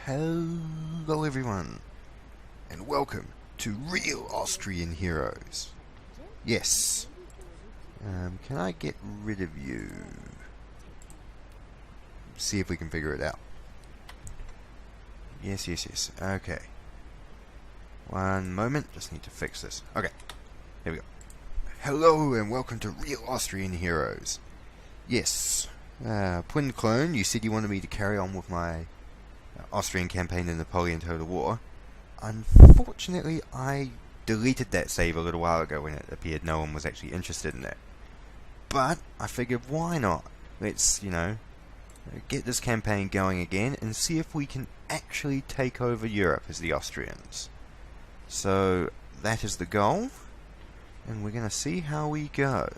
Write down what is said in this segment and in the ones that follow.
Hello everyone, and welcome to Real Austrian Heroes. Yes. Can I get rid of you? See if we can figure it out. Yes. Okay. One moment, just need to fix this. Okay, here we go. Hello and welcome to Real Austrian Heroes. Yes. Pwndclone, you said you wanted me to carry on with my Austrian campaign in Napoleon Total War. Unfortunately, I deleted that save a little while ago when it appeared no one was actually interested in it. But I figured, why not? Let's, get this campaign going again and see if we can actually take over Europe as the Austrians. So, that is the goal, and we're going to see how we go.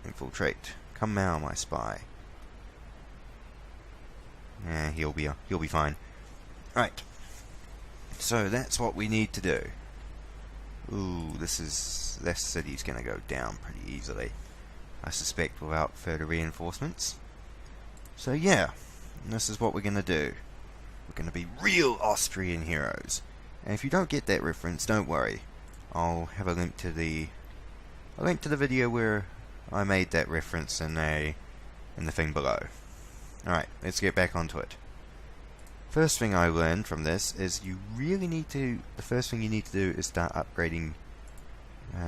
Infiltrate. Come now, my spy. Yeah, he'll be fine. Right. So that's what we need to do. Ooh, this city's gonna go down pretty easily, I suspect, without further reinforcements. So yeah, this is what we're gonna do. We're gonna be real Austrian heroes. And if you don't get that reference, don't worry. I'll have a link to the video where I made that reference in the thing below. Alright, let's get back onto it. First thing I learned from this is the first thing you need to do is start upgrading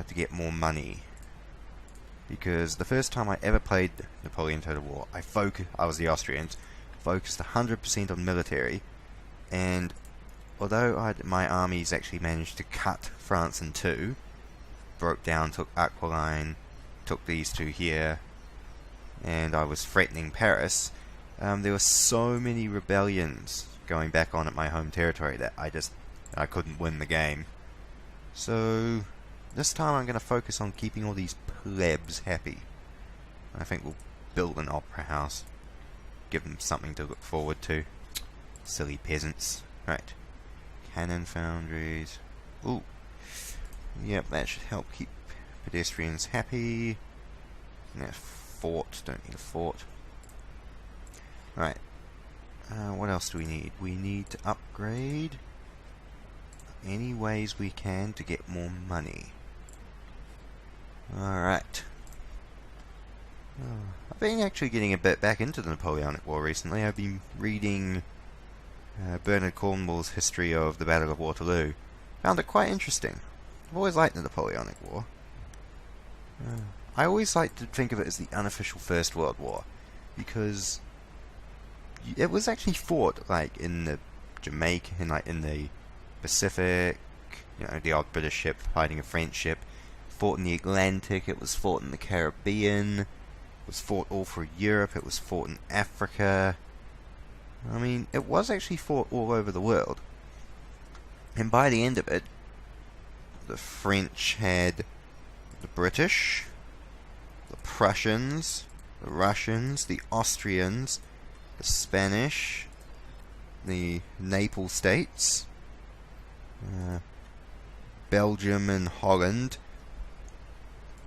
to get more money. Because the first time I ever played Napoleon Total War, I was the Austrians, focused 100% on military, and although my armies actually managed to cut France in two, broke down, took Aquitaine, took these two here, and I was threatening Paris, there were so many rebellions going back on at my home territory that I couldn't win the game. So this time I'm going to focus on keeping all these plebs happy. I think we'll build an opera house, give them something to look forward to. Silly peasants. Right. Cannon foundries. Ooh. Yep, that should help keep pedestrians happy. And that fort, don't need a fort. Right. What else do we need? We need to upgrade any ways we can to get more money. Alright. I've been actually getting a bit back into the Napoleonic War recently. I've been reading Bernard Cornwell's history of the Battle of Waterloo. Found it quite interesting. I've always liked the Napoleonic War. I always like to think of it as the unofficial First World War, because it was actually fought like in the Jamaica, in the Pacific, the odd British ship fighting a French ship, fought in the Atlantic, it was fought in the Caribbean, it was fought all through Europe, it was fought in Africa. I mean, it was actually fought all over the world. And by the end of it, the French had the British, the Prussians, the Russians, the Austrians, the Spanish, the Naples states, Belgium and Holland,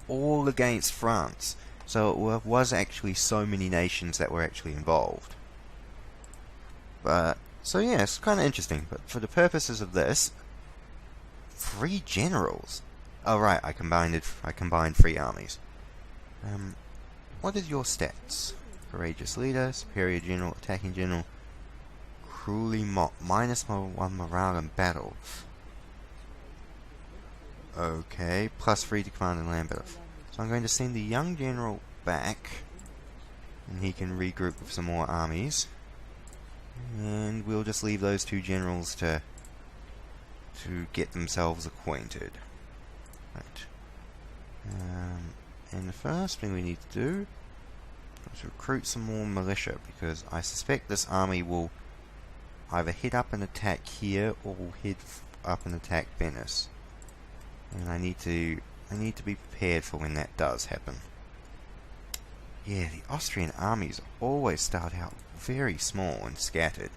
all against France. So it was actually so many nations that were actually involved. So yeah, it's kind of interesting. But for the purposes of this, 3 generals. Oh right, I combined 3 armies. What are your stats? Courageous leader, superior general, attacking general, cruelly minus -1 morale in battle. Okay, +3 to command and land battle. So I'm going to send the young general back, and he can regroup with some more armies. And we'll just leave those 2 generals to get themselves acquainted. Right. And the first thing we need to do is recruit some more militia, because I suspect this army will either head up and attack here or will head up and attack Venice. And I need to be prepared for when that does happen. Yeah, the Austrian armies always start out very small and scattered.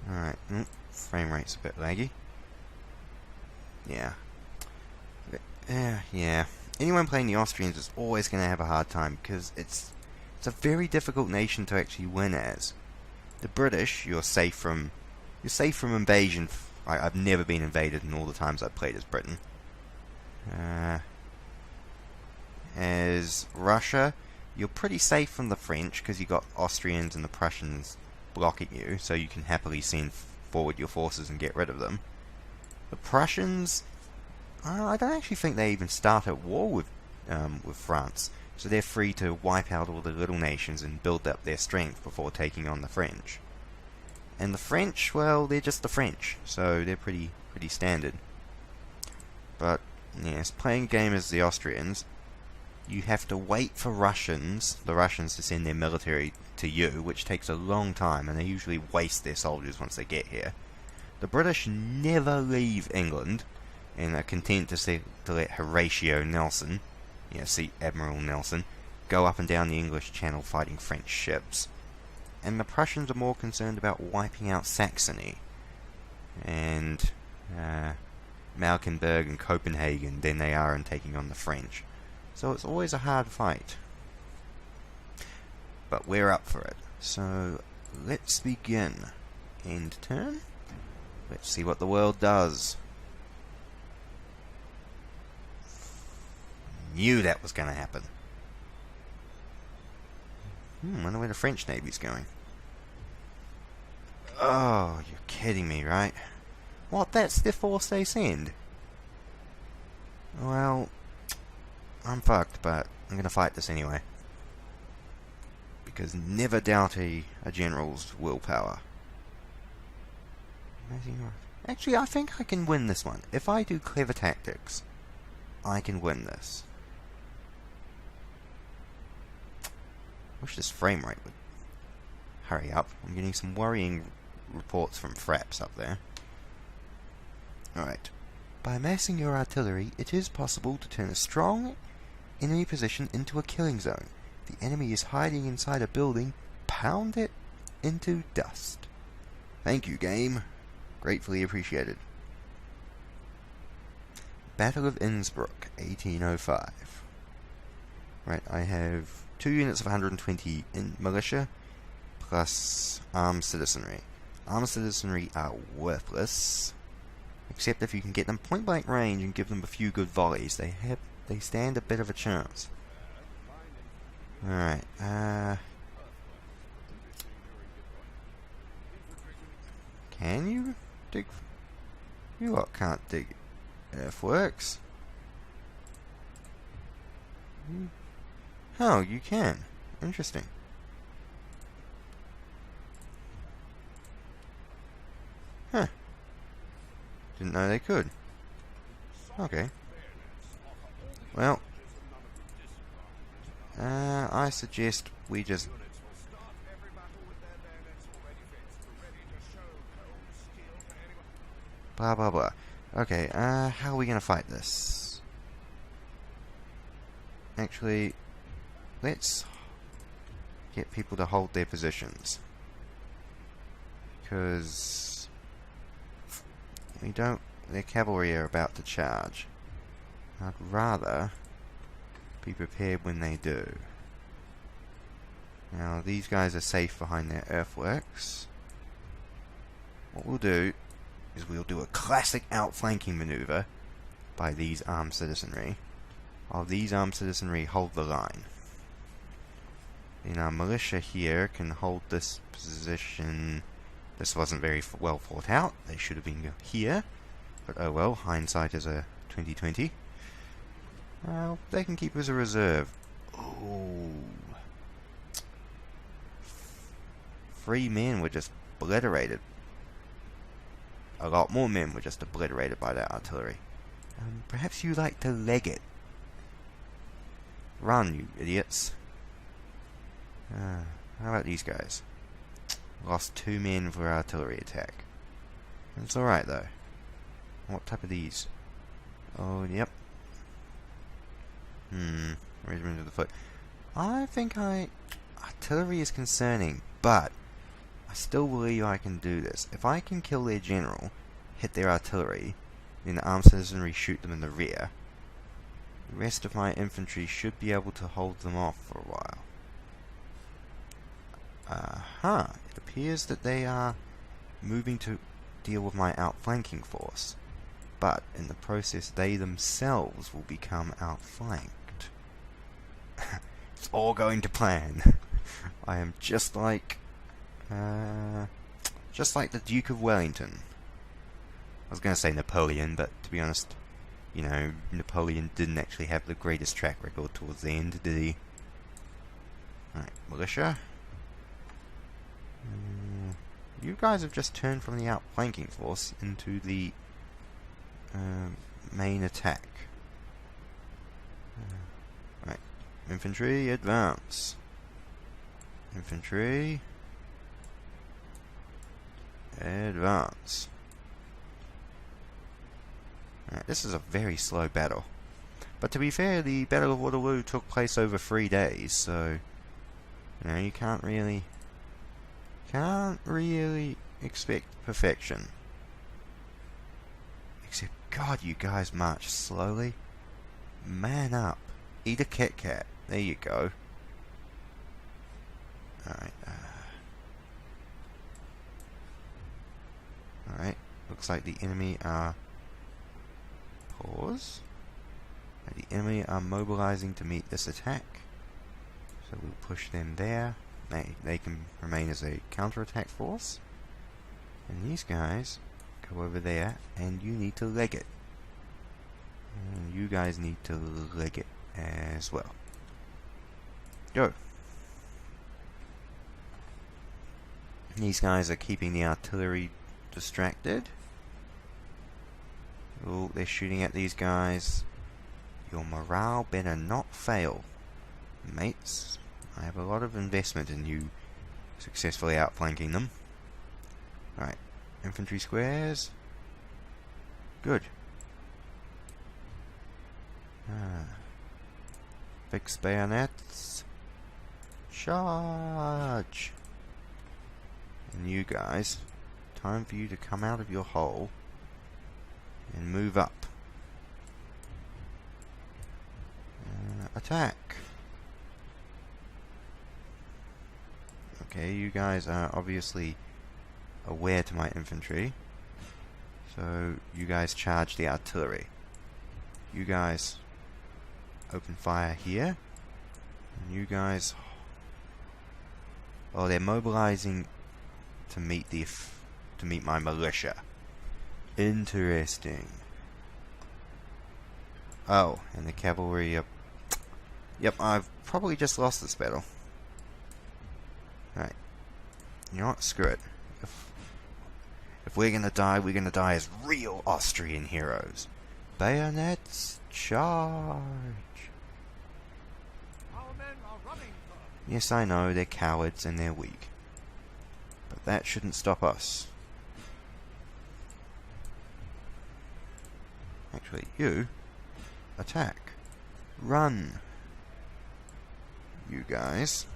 Alright, frame rate's a bit laggy. Yeah. Yeah. Anyone playing the Austrians is always going to have a hard time, because it's It's a very difficult nation to actually win as. The British, you're safe from invasion. I've never been invaded in all the times I've played as Britain. As Russia, you're pretty safe from the French because you got Austrians and the Prussians blocking you, so you can happily send forward your forces and get rid of them. The Prussians, I don't actually think they even start at war with France, so they're free to wipe out all the little nations and build up their strength before taking on the French. And the French, well, they're just the French, so they're pretty standard. But yes, playing a game as the Austrians, you have to wait for the Russians to send their military to you, which takes a long time, and they usually waste their soldiers once they get here. The British never leave England, and are content to let Horatio Nelson, Admiral Nelson, go up and down the English Channel fighting French ships. And the Prussians are more concerned about wiping out Saxony and Malkenberg and Copenhagen than they are in taking on the French. So it's always a hard fight. But we're up for it. So let's begin. End turn. Let's see what the world does. Knew that was going to happen. Wonder where the French Navy's going. Oh, you're kidding me, right? What, that's the force they send? Well, I'm fucked, but I'm going to fight this anyway. Because never doubt a general's willpower. Actually, I think I can win this one. If I do clever tactics, I can win this. Wish this frame rate would hurry up. I'm getting some worrying reports from Fraps up there. Alright. By massing your artillery, it is possible to turn a strong enemy position into a killing zone. The enemy is hiding inside a building. Pound it into dust. Thank you, game. Gratefully appreciated. Battle of Innsbruck, 1805. Right, I have 2 units of 120 in militia, plus armed citizenry. Armed citizenry are worthless, except if you can get them point blank range and give them a few good volleys. They stand a bit of a chance. Alright, can you dig? You lot can't dig earthworks. Oh, you can. Interesting. Huh. Didn't know they could. Okay. Well, I suggest we just... blah blah blah. Okay, how are we gonna fight this? Actually, let's get people to hold their positions. Because their cavalry are about to charge. I'd rather be prepared when they do. Now, these guys are safe behind their earthworks. What we'll do is we'll do a classic outflanking maneuver by these armed citizenry, while these armed citizenry hold the line. Then our militia here can hold this position. This wasn't very well thought out. They should have been here, but oh well, hindsight is a 2020. Well, they can keep as a reserve. Oh, 3 men were just obliterated. A lot more men were just obliterated by that artillery. Perhaps you like to leg it. Run, you idiots. How about these guys? Lost 2 men for artillery attack. It's alright though. What type of these? Oh, yep. Regiment of the Foot. I think artillery is concerning, but I still believe I can do this. If I can kill their general, hit their artillery, then the armed citizenry shoot them in the rear, the rest of my infantry should be able to hold them off for a while. Aha! It appears that they are moving to deal with my outflanking force. But in the process, they themselves will become outflanked. It's all going to plan. I am just like the Duke of Wellington. I was going to say Napoleon, but to be honest, you know, Napoleon didn't actually have the greatest track record towards the end, did he? Alright, militia. You guys have just turned from the outflanking force into the main attack. Right, infantry, advance. Infantry, advance. Right, this is a very slow battle. But to be fair, the Battle of Waterloo took place over 3 days, so you know, you can't really expect perfection. Except, God, you guys march slowly. Man up. Eat a Kit Kat. There you go. Alright, alright, looks like the enemy are... Pause. The enemy are mobilizing to meet this attack. So we'll push them there. They can remain as a counterattack force. And these guys go over there, and you need to leg it. And you guys need to leg it as well. Go. These guys are keeping the artillery distracted. Oh, they're shooting at these guys. Your morale better not fail, mates. I have a lot of investment in you successfully outflanking them. Alright, infantry squares. Good. Fix bayonets. Charge! And you guys, time for you to come out of your hole and move up. Attack! Okay, you guys are obviously aware to my infantry, so you guys charge the artillery. You guys open fire here, and you guys... Oh, they're mobilizing to meet my militia. Interesting. Oh, and the cavalry up. Yep, I've probably just lost this battle. Right. You know what? Screw it. If we're gonna die as real Austrian heroes. Bayonets, charge! Our men are running, sir. Yes, I know, they're cowards and they're weak. But that shouldn't stop us. Actually, you attack. Run. You guys.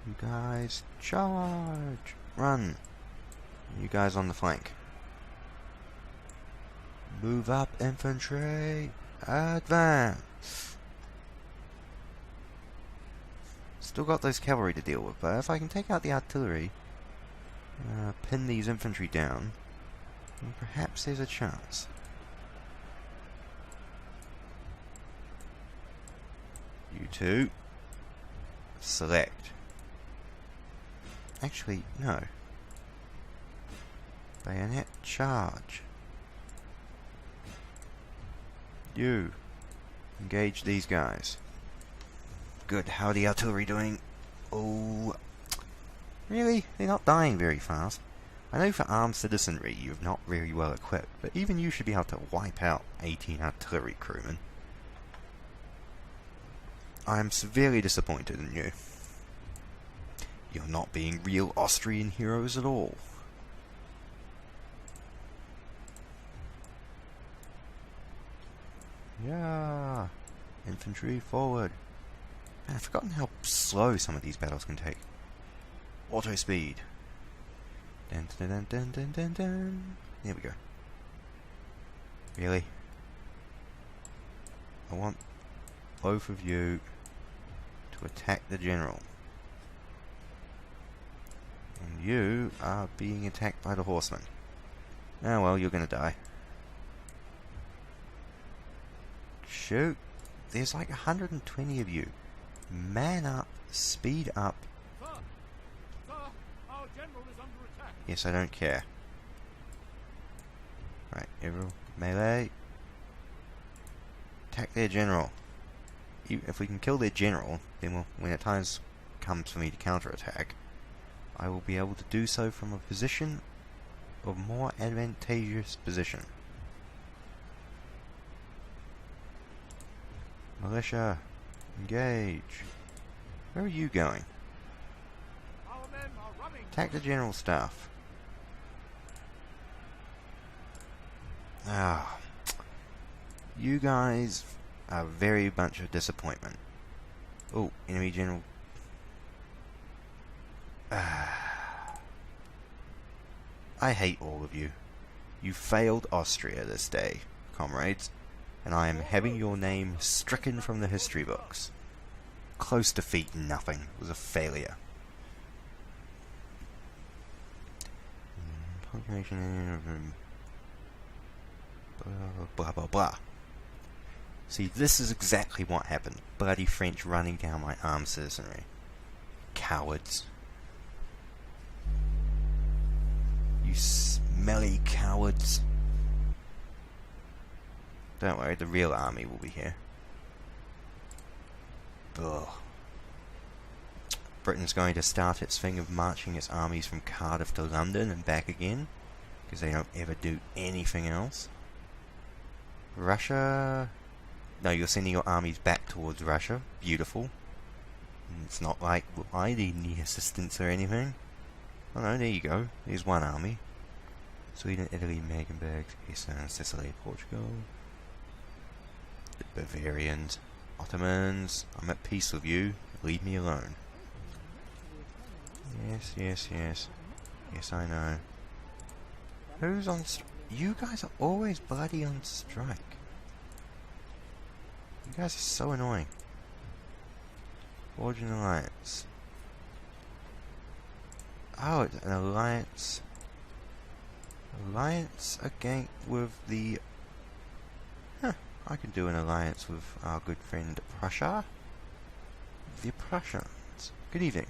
You guys charge. Run. You guys on the flank. Move up, infantry. Advance. Still got those cavalry to deal with, but if I can take out the artillery, pin these infantry down, then perhaps there's a chance. You two, select. Actually, no. Bayonet charge. You, engage these guys. Good, how are the artillery doing? Oh, really? They're not dying very fast. I know for armed citizenry you're not very well equipped, but even you should be able to wipe out 18 artillery crewmen. I am severely disappointed in you. You're not being real Austrian heroes at all. Yeah, infantry forward. Man, I've forgotten how slow some of these battles can take. Auto speed. Dun, dun, dun, dun, dun, dun, dun. There we go. Really? I want both of you to attack the general. And you are being attacked by the horsemen. Oh well, you're gonna die. Shoot. There's like 120 of you. Man up. Speed up. Sir! Sir! Our general is under attack! Yes, I don't care. Right, everyone. Melee. Attack their general. If we can kill their general, then when the time comes for me to counterattack, I will be able to do so from a position of more advantageous position. Militia, engage. Where are you going? Our men are running! Attack the general staff. Ah, you guys are very bunch of disappointment. Oh, enemy general. I hate all of you. You failed Austria this day, comrades, and I am having your name stricken from the history books. Close defeat and nothing. It was a failure. Blah blah blah. See, this is exactly what happened. Bloody French running down my armed citizenry. Cowards. You smelly cowards. Don't worry, the real army will be here. Ugh. Britain's going to start its thing of marching its armies from Cardiff to London and back again, because they don't ever do anything else. Russia... No, you're sending your armies back towards Russia. Beautiful. It's not like I need any assistance or anything. Oh no, there you go. There's one army. Sweden, Italy, Mecklenburg, Eastern Sicily, Portugal. The Bavarians. Ottomans. I'm at peace with you. Leave me alone. Yes, yes, yes. Yes, I know. Who's on you guys are always bloody on strike. You guys are so annoying. Forge an alliance. Oh, it's an alliance. Alliance against with the... Huh, I can do an alliance with our good friend Prussia. The Prussians. Good evening.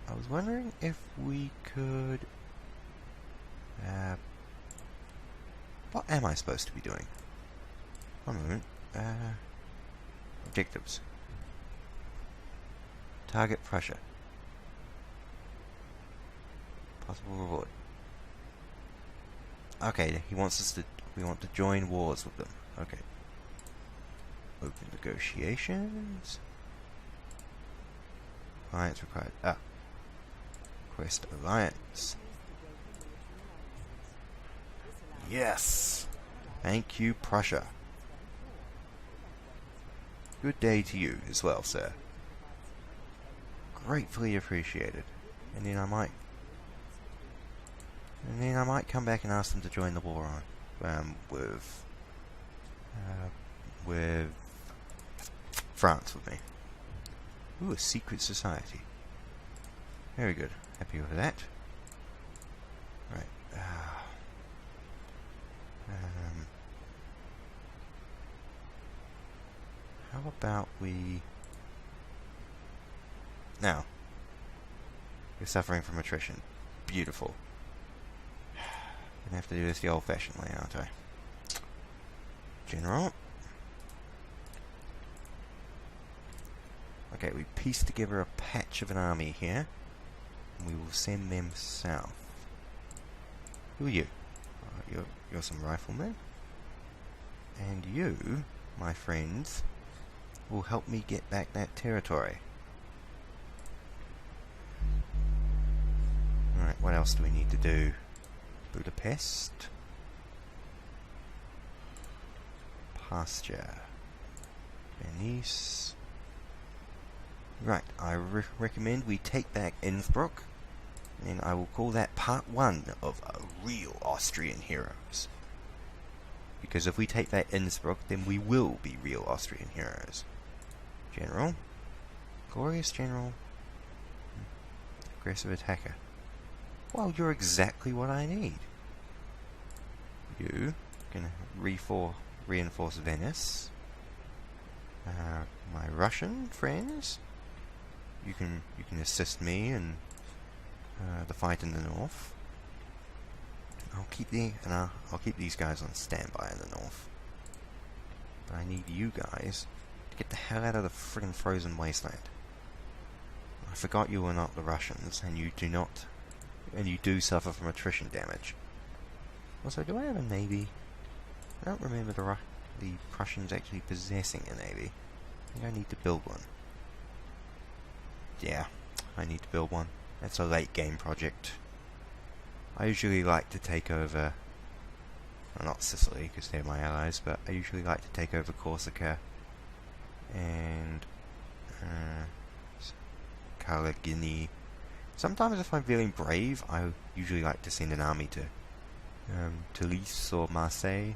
I was wondering if we could... what am I supposed to be doing? One moment. Objectives. Target Prussia. Possible reward. Okay, he wants us to... We want to join wars with them. Okay. Open negotiations. Alliance required. Ah. Quest alliance. Yes! Thank you, Prussia. Good day to you as well, sir. Gratefully appreciated. And then I might come back and ask them to join the war on with France with me. Ooh, a secret society. Very good. Happy with that. Right. How about we... Now, you're suffering from attrition. Beautiful. Gonna have to do this the old-fashioned way, aren't I? General. Okay, we pieced together a patch of an army here. And we will send them south. Who are you? You're some riflemen. And you, my friends, will help me get back that territory. Alright, what else do we need to do? Budapest. Pasture. Venice. Right, I recommend we take back Innsbruck, and I will call that part 1 of Real Austrian Heroes. Because if we take back Innsbruck, then we will be real Austrian heroes. General, Glorious General. Aggressive attacker. Well, you're exactly what I need. You can reinforce Venice. My Russian friends, you can assist me in the fight in the north. I'll keep these guys on standby in the north. But I need you guys to get the hell out of the friggin' frozen wasteland. I forgot you were not the Russians, and you do suffer from attrition damage. Also, do I have a navy? I don't remember the Prussians actually possessing a navy. I think I need to build one. Yeah, I need to build one. That's a late game project. I usually like to take over, well, not Sicily because they're my allies, but I usually like to take over Corsica and Caligini. Sometimes if I'm feeling brave, I usually like to send an army to Toulouse or Marseille,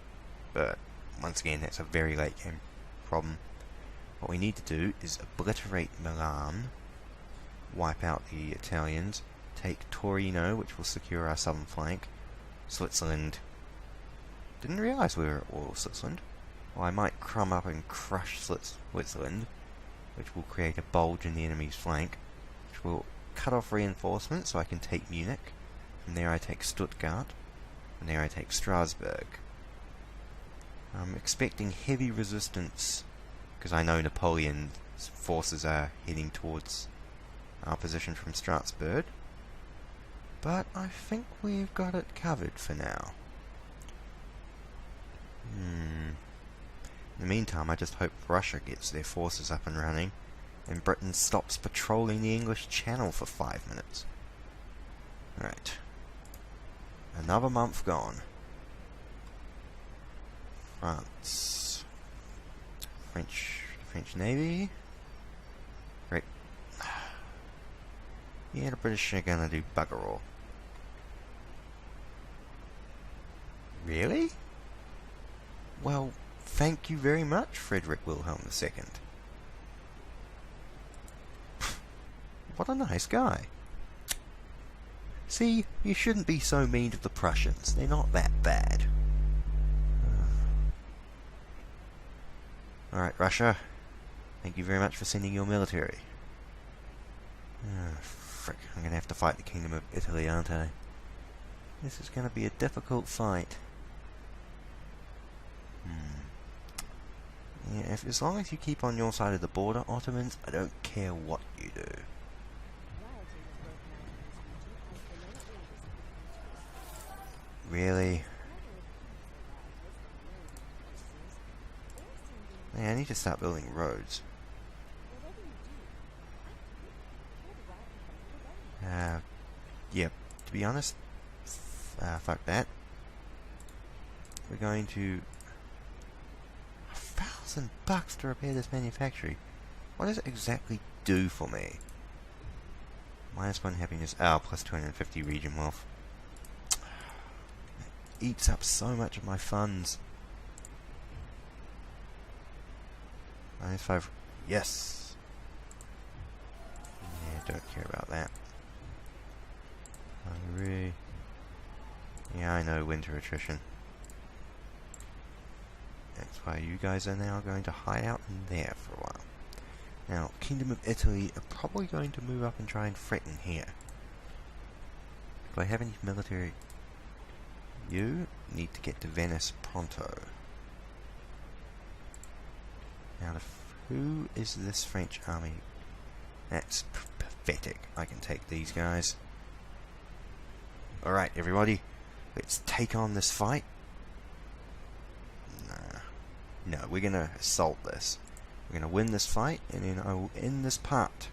but once again that's a very late game problem. What we need to do is obliterate Milan, wipe out the Italians, take Torino, which will secure our southern flank. Switzerland. Didn't realise we were at war with Switzerland. Well, I might crumb up and crush Switzerland, which will create a bulge in the enemy's flank, which will cut off reinforcements so I can take Munich. From there I take Stuttgart. From there I take Strasbourg. I'm expecting heavy resistance because I know Napoleon's forces are heading towards our position from Strasbourg. But I think we've got it covered for now. In the meantime, I just hope Russia gets their forces up and running and Britain stops patrolling the English Channel for 5 minutes. Right. Another month gone. France. French Navy. Great. Yeah, the British are gonna do bugger all. Really? Well, thank you very much, Frederick Wilhelm II. What a nice guy. See, you shouldn't be so mean to the Prussians. They're not that bad. Alright, Russia. Thank you very much for sending your military. Frick, I'm gonna have to fight the Kingdom of Italy, aren't I? This is gonna be a difficult fight. Yeah, as long as you keep on your side of the border, Ottomans, I don't care what you do. Really? Yeah, I need to start building roads. Yeah, to be honest, fuck that. We're going to... $1,000 to repair this manufactory. What does it exactly do for me? -1 happiness. Plus 250 region wealth. It eats up so much of my funds. -5. Yes. Yeah, don't care about that. Hungary. Yeah, I know, winter attrition. That's why you guys are now going to hide out in there for a while. Now, Kingdom of Italy are probably going to move up and try and threaten here. Do I have any military? You need to get to Venice pronto. Now, who is this French army? That's pathetic. I can take these guys. Alright, everybody. Let's take on this fight. No, we're going to assault this. We're going to win this fight, and then I will end this part.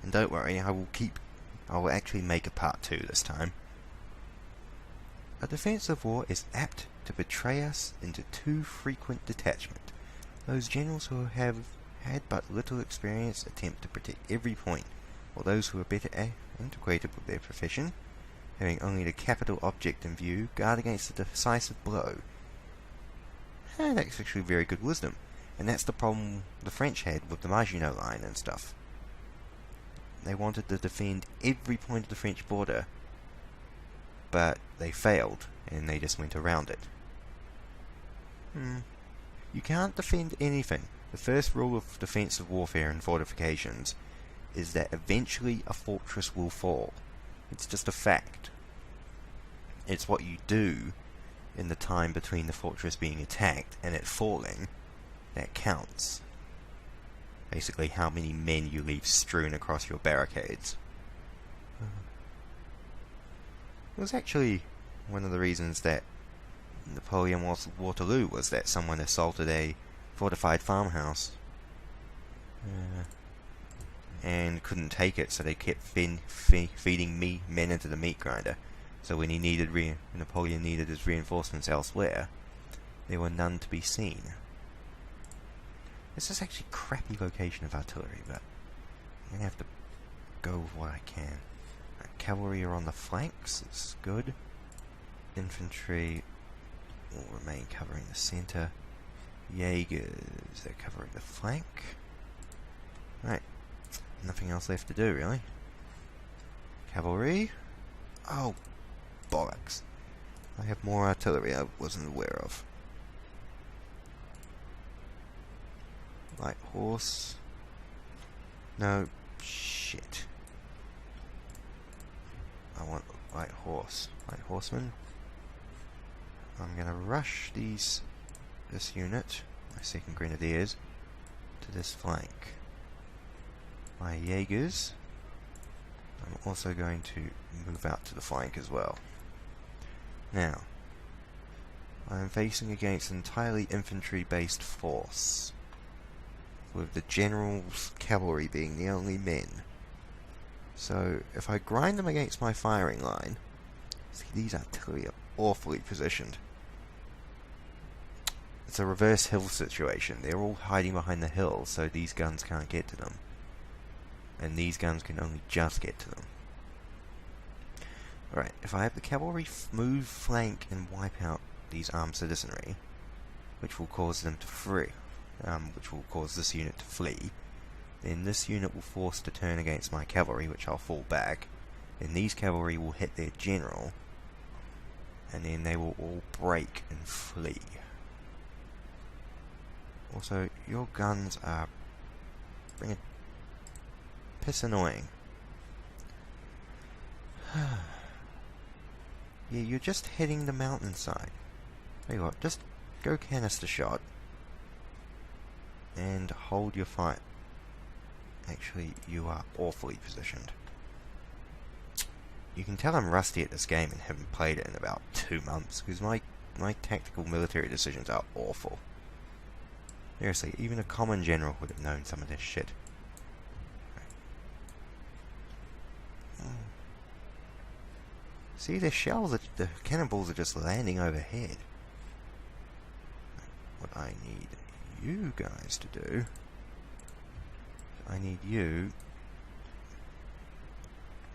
And don't worry, I will actually make a part 2 this time. A defensive war is apt to betray us into too frequent detachment. Those generals who have had but little experience attempt to protect every point, while those who are better integrated with their profession, having only the capital object in view, guard against the decisive blow. And that's actually very good wisdom, and that's the problem the French had with the Maginot Line and stuff. They wanted to defend every point of the French border, but they failed, and they just went around it. You can't defend anything. The first rule of defensive warfare and fortifications is that eventually a fortress will fall. It's just a fact. It's what you do in the time between the fortress being attacked and it falling that counts. Basically, how many men you leave strewn across your barricades. It was actually one of the reasons that Napoleon lost Waterloo, was that someone assaulted a fortified farmhouse and couldn't take it, so they kept feeding men into the meat grinder. So when he needed Napoleon needed his reinforcements elsewhere, there were none to be seen. This is actually a crappy location of artillery, but I'm going to have to go with what I can. Cavalry are on the flanks, that's good. Infantry will remain covering the centre. Jaegers, they're covering the flank. Right, nothing else left to do, really. Cavalry. Oh, bollocks. I have more artillery I wasn't aware of. Light horse. No, shit. I want light horse. Light horseman. I'm gonna rush this unit, my 2nd Grenadiers, to this flank. My Jaegers, I'm also going to move out to the flank as well. Now, I am facing against an entirely infantry-based force, with the general's cavalry being the only men. So, if I grind them against my firing line, see, these artillery are awfully positioned. It's a reverse hill situation. They're all hiding behind the hills, so these guns can't get to them. And these guns can only just get to them. Alright, if I have the cavalry move, flank, and wipe out these armed citizenry, which will cause them to flee, which will cause this unit to flee, then this unit will force to turn against my cavalry, which I'll fall back. Then these cavalry will hit their general, and then they will all break and flee. Also, your guns are piss annoying. Yeah, you're just hitting the mountainside. Tell you what, just go canister shot and hold your fight. Actually, you are awfully positioned. You can tell I'm rusty at this game and haven't played it in about 2 months, because my tactical military decisions are awful. Seriously, even a common general would have known some of this shit. See, the cannonballs are just landing overhead. What I need you guys to do, I need you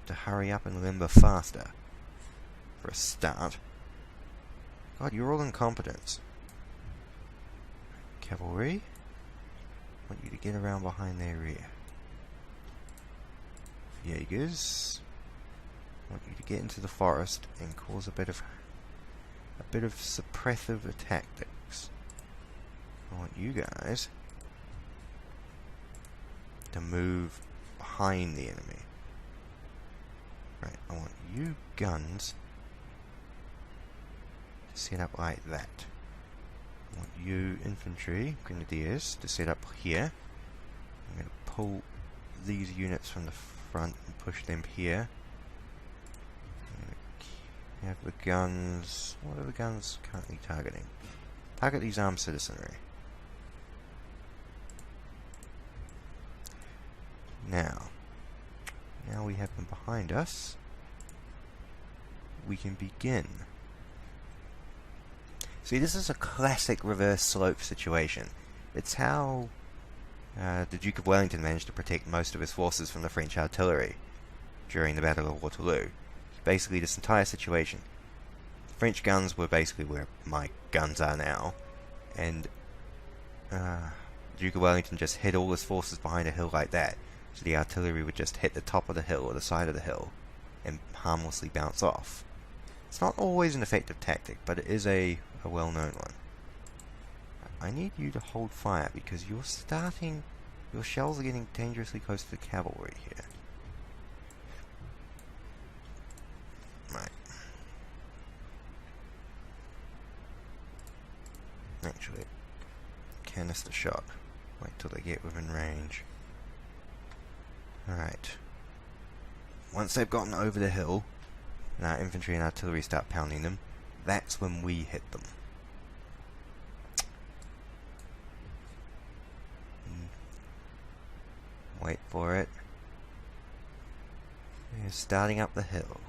to hurry up and limber faster. For a start. God, you're all incompetents. Cavalry, I want you to get around behind their rear. Jaegers, I want you to get into the forest and cause a bit of suppressive tactics. I want you guys to move behind the enemy. Right, I want you guns to set up like that. I want you infantry, grenadiers, to set up here. I'm going to pull these units from the front and push them here. I'm going to have the guns. What are the guns currently targeting? Target these armed citizenry. Now we have them behind us. We can begin. See, this is a classic reverse slope situation. It's how the Duke of Wellington managed to protect most of his forces from the French artillery during the Battle of Waterloo. Basically, this entire situation, the French guns were basically where my guns are now, and Duke of Wellington just hid all his forces behind a hill like that, So the artillery would just hit the top of the hill or the side of the hill and harmlessly bounce off. It's not always an effective tactic, but it is a well-known one. I need you to hold fire because your shells are getting dangerously close to the cavalry here. Right. Actually, canister shot. Wait till they get within range. Alright. Once they've gotten over the hill, and our infantry and artillery start pounding them, that's when we hit them. Wait for it. They're starting up the hill.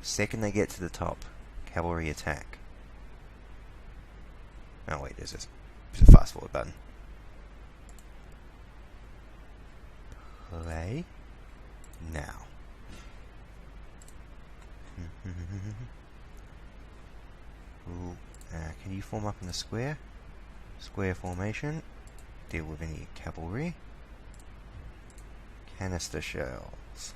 Second they get to the top, cavalry attack. Oh wait, there's a fast forward button. Play now. Ooh, can you form up in a square? Square formation. Deal with any cavalry. Canister shells.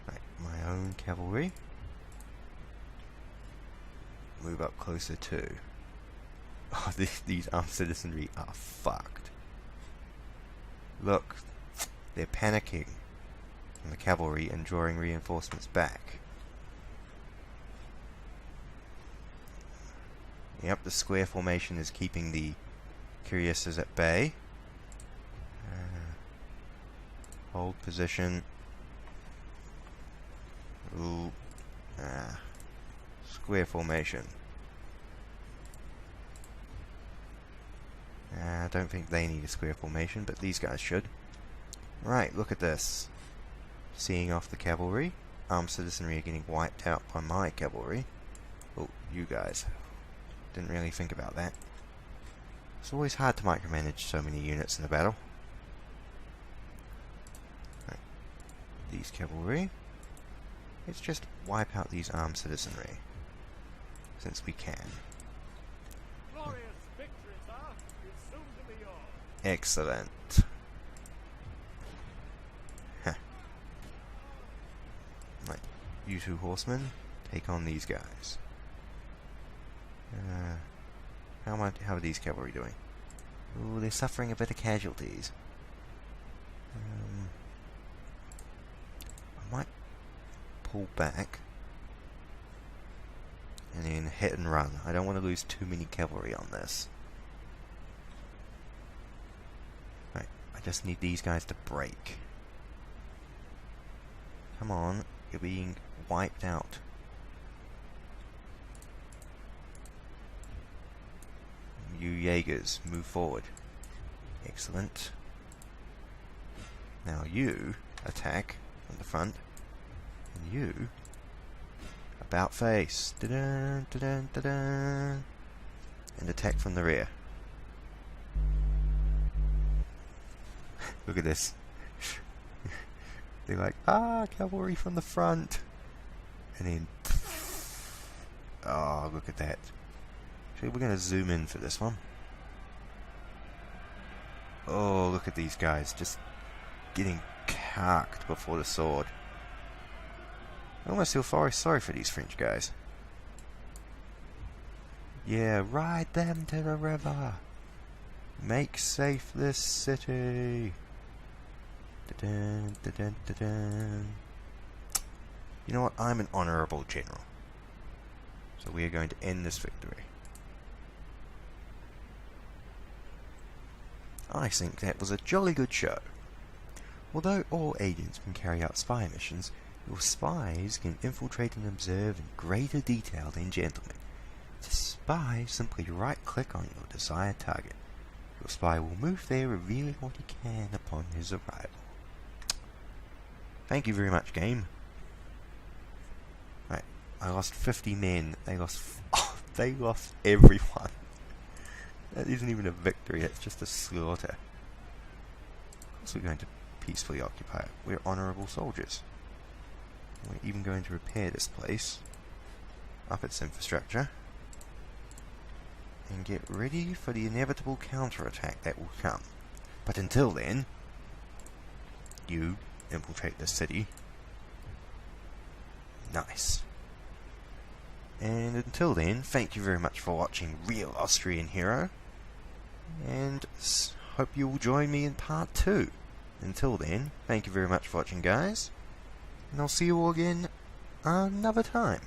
Right, my own cavalry. Move up closer too. Oh, these armed citizenry are fucked. Look, they're panicking from the cavalry and drawing reinforcements back. Yep, the square formation is keeping the cuirassiers at bay. Hold position. Ooh. Square formation. I don't think they need a square formation, but these guys should. Right, look at this. Seeing off the cavalry. Armed citizenry are getting wiped out by my cavalry. Oh, you guys. Didn't really think about that. It's always hard to micromanage so many units in a battle. Right. These cavalry. Let's just wipe out these armed citizenry. Since we can. Glorious victory, sir, is soon to be yours. Excellent. Huh. Right. You two horsemen, take on these guys. How are these cavalry doing? Ooh, they're suffering a bit of casualties. I might pull back and then hit and run. I don't want to lose too many cavalry on this. Right, I just need these guys to break. Come on, you're being wiped out. You Jaegers, move forward. Excellent. Now you attack from the front, and you about face. Da-dun, da-dun, da-dun, and attack from the rear. Look at this. They're like, cavalry from the front. And then, oh, look at that. Actually, we're going to zoom in for this one. Oh, look at these guys just getting carked before the sword. I almost feel sorry for these French guys. Yeah, ride them to the river. Make safe this city. Da-dun, da-dun, da-dun. You know what? I'm an honourable general. So we are going to end this victory. I think that was a jolly good show. Although all agents can carry out spy missions, your spies can infiltrate and observe in greater detail than gentlemen. To spy, simply right-click on your desired target. Your spy will move there, revealing what he can upon his arrival. Thank you very much, game. Right, I lost 50 men. They lost everyone. That isn't even a victory, it's just a slaughter. Of course we're going to peacefully occupy it. We're honourable soldiers. We're even going to repair this place, up its infrastructure, and get ready for the inevitable counterattack that will come. But until then, you infiltrate the city. Nice. And until then, thank you very much for watching Real Austrian Hero, and hope you will join me in part 2. Until then, thank you very much for watching, guys, and I'll see you all again another time.